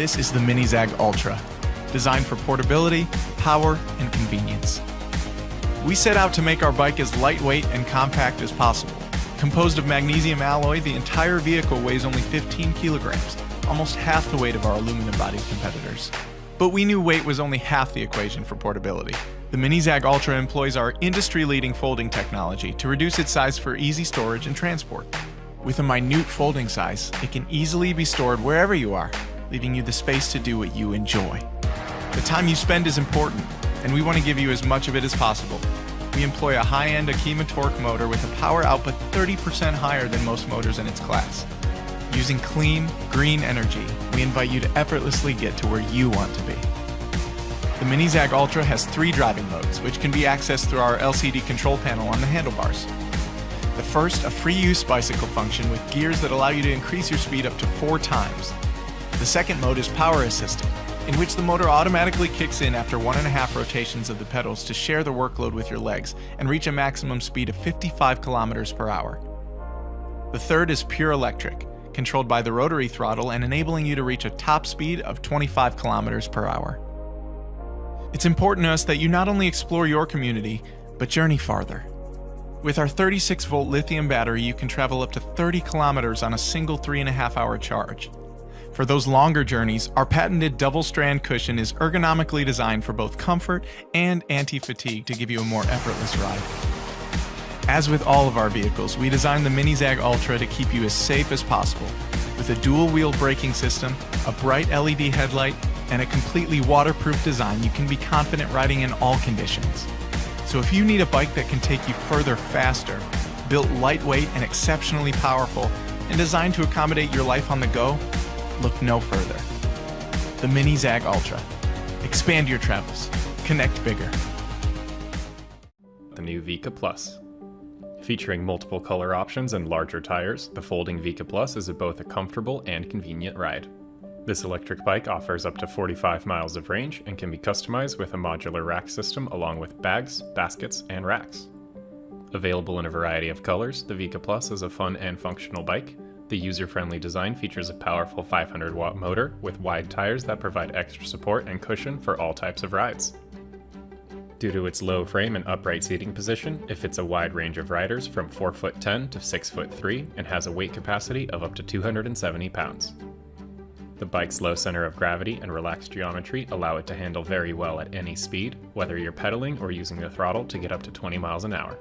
This is the MiniZag Ultra, designed for portability, power, and convenience. We set out to make our bike as lightweight and compact as possible. Composed of magnesium alloy, the entire vehicle weighs only 15 kilograms, almost half the weight of our aluminum-bodied competitors. But we knew weight was only half the equation for portability. The MiniZag Ultra employs our industry-leading folding technology to reduce its size for easy storage and transport. With a minute folding size, it can easily be stored wherever you are, leaving you the space to do what you enjoy. The time you spend is important, and we want to give you as much of it as possible. We employ a high-end Akima torque motor with a power output 30% higher than most motors in its class. Using clean, green energy, we invite you to effortlessly get to where you want to be. The MiniZag Ultra has 3 driving modes, which can be accessed through our LCD control panel on the handlebars. The first, a free-use bicycle function with gears that allow you to increase your speed up to 4 times. The second mode is power assisted, in which the motor automatically kicks in after 1.5 rotations of the pedals to share the workload with your legs and reach a maximum speed of 55 kilometers per hour. The third is pure electric, controlled by the rotary throttle and enabling you to reach a top speed of 25 kilometers per hour. It's important to us that you not only explore your community, but journey farther. With our 36-volt lithium battery, you can travel up to 30 kilometers on a single 3.5-hour charge. For those longer journeys, our patented double-strand cushion is ergonomically designed for both comfort and anti-fatigue to give you a more effortless ride. As with all of our vehicles, we designed the MiniZag Ultra to keep you as safe as possible. With a dual-wheel braking system, a bright LED headlight, and a completely waterproof design, you can be confident riding in all conditions. So if you need a bike that can take you further faster, built lightweight and exceptionally powerful, and designed to accommodate your life on the go, look no further. The MiniZag Ultra. Expand your travels. Connect bigger. The new Vika Plus. Featuring multiple color options and larger tires, the folding Vika Plus is both a comfortable and convenient ride. This electric bike offers up to 45 miles of range and can be customized with a modular rack system along with bags, baskets, and racks. Available in a variety of colors, the Vika Plus is a fun and functional bike. The user-friendly design features a powerful 500-watt motor with wide tires that provide extra support and cushion for all types of rides. Due to its low frame and upright seating position, it fits a wide range of riders from 4'10" to 6'3" and has a weight capacity of up to 270 pounds. The bike's low center of gravity and relaxed geometry allow it to handle very well at any speed, whether you're pedaling or using the throttle to get up to 20 miles an hour.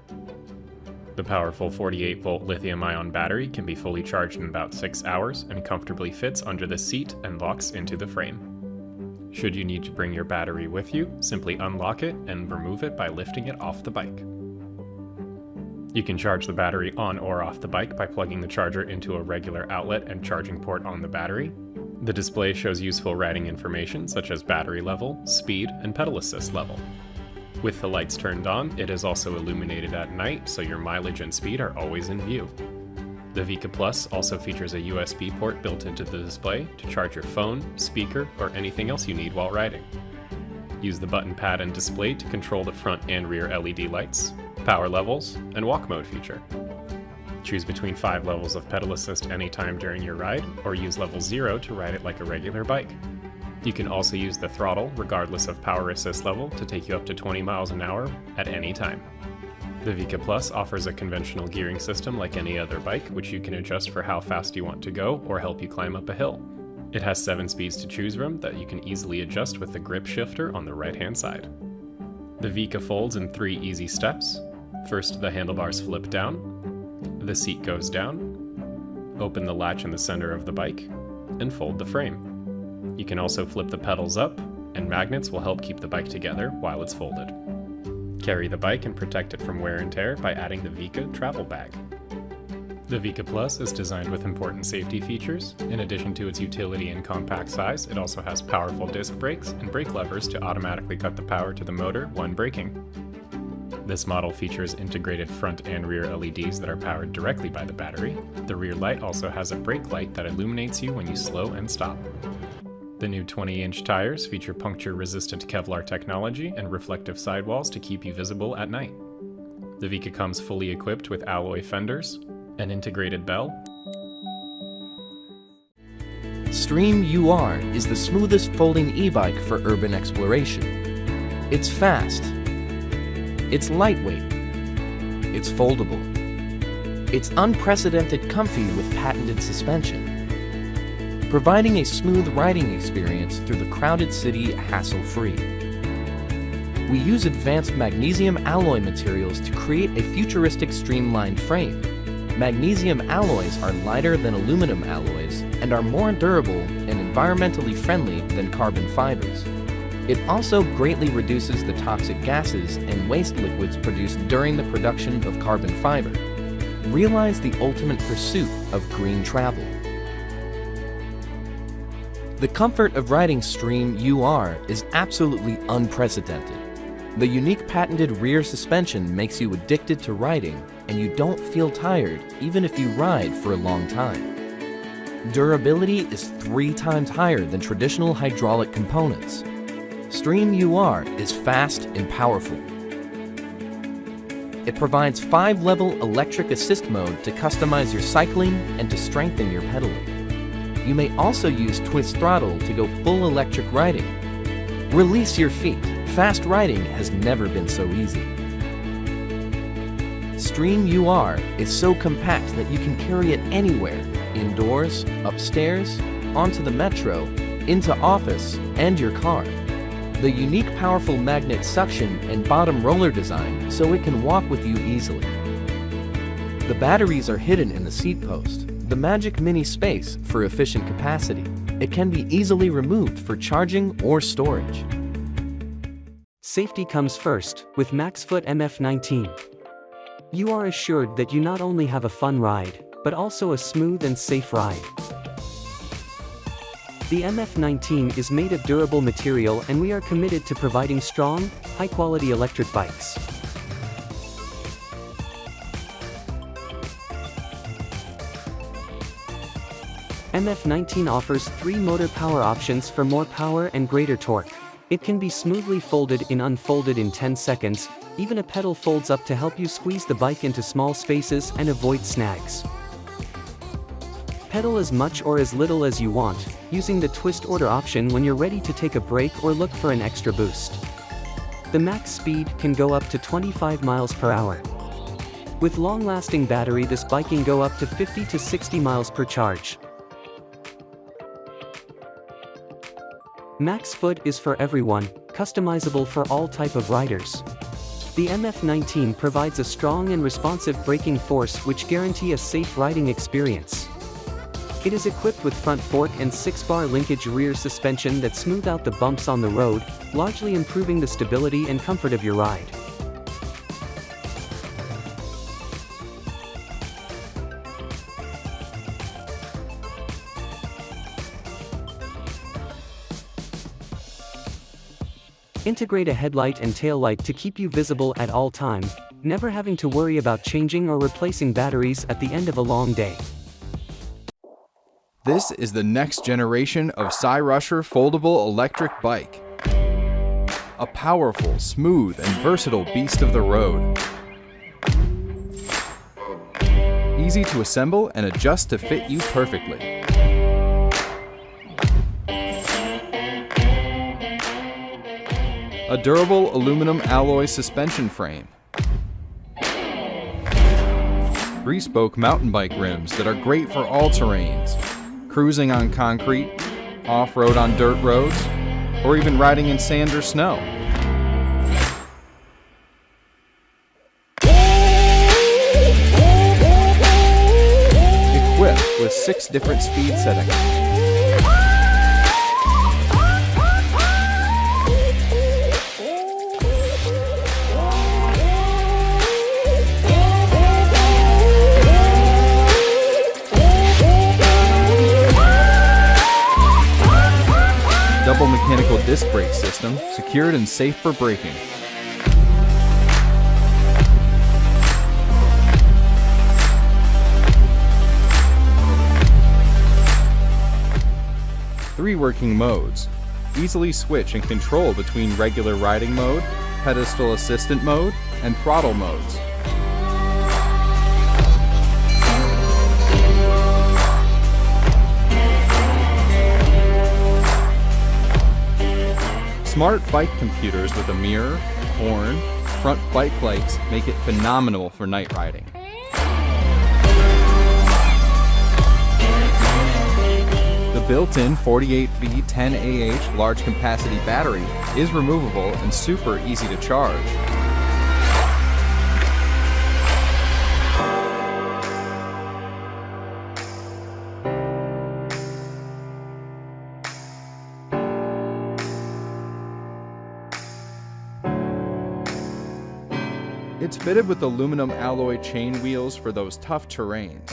The powerful 48-volt lithium-ion battery can be fully charged in about 6 hours and comfortably fits under the seat and locks into the frame. Should you need to bring your battery with you, simply unlock it and remove it by lifting it off the bike. You can charge the battery on or off the bike by plugging the charger into a regular outlet and charging port on the battery. The display shows useful riding information such as battery level, speed, and pedal assist level. With the lights turned on, it is also illuminated at night, so your mileage and speed are always in view. The Vika Plus also features a USB port built into the display to charge your phone, speaker, or anything else you need while riding. Use the button pad and display to control the front and rear LED lights, power levels, and walk mode feature. Choose between 5 levels of pedal assist anytime during your ride, or use level 0 to ride it like a regular bike. You can also use the throttle, regardless of power assist level, to take you up to 20 miles an hour at any time. The Vika Plus offers a conventional gearing system like any other bike, which you can adjust for how fast you want to go or help you climb up a hill. It has 7 speeds to choose from that you can easily adjust with the grip shifter on the right-hand side. The Vika folds in 3 easy steps. First, the handlebars flip down. The seat goes down, open the latch in the center of the bike, and fold the frame. You can also flip the pedals up, and magnets will help keep the bike together while it's folded. Carry the bike and protect it from wear and tear by adding the Vika travel bag. The Vika Plus is designed with important safety features. In addition to its utility and compact size, it also has powerful disc brakes and brake levers to automatically cut the power to the motor when braking. This model features integrated front and rear LEDs that are powered directly by the battery. The rear light also has a brake light that illuminates you when you slow and stop. The new 20-inch tires feature puncture-resistant Kevlar technology and reflective sidewalls to keep you visible at night. The Vika comes fully equipped with alloy fenders, an integrated bell, Sdream Ur is the smoothest folding e-bike for urban exploration. It's fast. It's lightweight. It's foldable. It's unprecedented comfy with patented suspension, providing a smooth riding experience through the crowded city hassle-free. We use advanced magnesium alloy materials to create a futuristic streamlined frame. Magnesium alloys are lighter than aluminum alloys and are more durable and environmentally friendly than carbon fibers. It also greatly reduces the toxic gases and waste liquids produced during the production of carbon fiber. Realize the ultimate pursuit of green travel. The comfort of riding Sdream Ur is absolutely unprecedented. The unique patented rear suspension makes you addicted to riding, and you don't feel tired even if you ride for a long time. Durability is 3 times higher than traditional hydraulic components. Sdream Ur is fast and powerful. It provides 5-level electric assist mode to customize your cycling and to strengthen your pedaling. You may also use twist throttle to go full electric riding. Release your feet. Fast riding has never been so easy. Sdream Ur is so compact that you can carry it anywhere, indoors, upstairs, onto the metro, into office, and your car. The unique powerful magnet suction and bottom roller design so it can walk with you easily. The batteries are hidden in the seat post, the magic mini space for efficient capacity. It can be easily removed for charging or storage. Safety comes first with Maxfoot MF-19. You are assured that you not only have a fun ride, but also a smooth and safe ride. The MF-19 is made of durable material, and we are committed to providing strong, high-quality electric bikes. MF-19 offers 3 motor power options for more power and greater torque. It can be smoothly folded and unfolded in 10 seconds, even a pedal folds up to help you squeeze the bike into small spaces and avoid snags. Pedal as much or as little as you want, using the twist order option when you're ready to take a break or look for an extra boost. The max speed can go up to 25 miles per hour. With long-lasting battery, this bike can go up to 50 to 60 miles per charge. Maxfoot is for everyone, customizable for all type of riders. The MF-19 provides a strong and responsive braking force which guarantee a safe riding experience. It is equipped with front fork and 6-bar linkage rear suspension that smooth out the bumps on the road, largely improving the stability and comfort of your ride. Integrate a headlight and taillight to keep you visible at all time, never having to worry about changing or replacing batteries at the end of a long day. This is the next generation of Cyrusher foldable electric bike. A powerful, smooth, and versatile beast of the road. Easy to assemble and adjust to fit you perfectly. A durable aluminum alloy suspension frame. 3-spoke mountain bike rims that are great for all terrains, cruising on concrete, off-road on dirt roads, or even riding in sand or snow. Equipped with 6 different speed settings. Double mechanical disc brake system, secured and safe for braking. Three working modes. Easily switch and control between regular riding mode, pedestal assistant mode, and throttle modes. Smart bike computers with a mirror, horn, front bike lights make it phenomenal for night riding. The built-in 48V 10AH large capacity battery is removable and super easy to charge. It's fitted with aluminum alloy chain wheels for those tough terrains.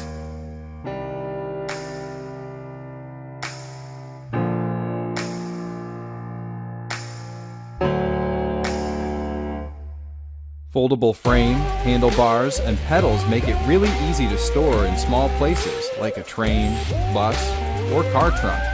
Foldable frame, handlebars, and pedals make it really easy to store in small places like a train, bus, or car trunk.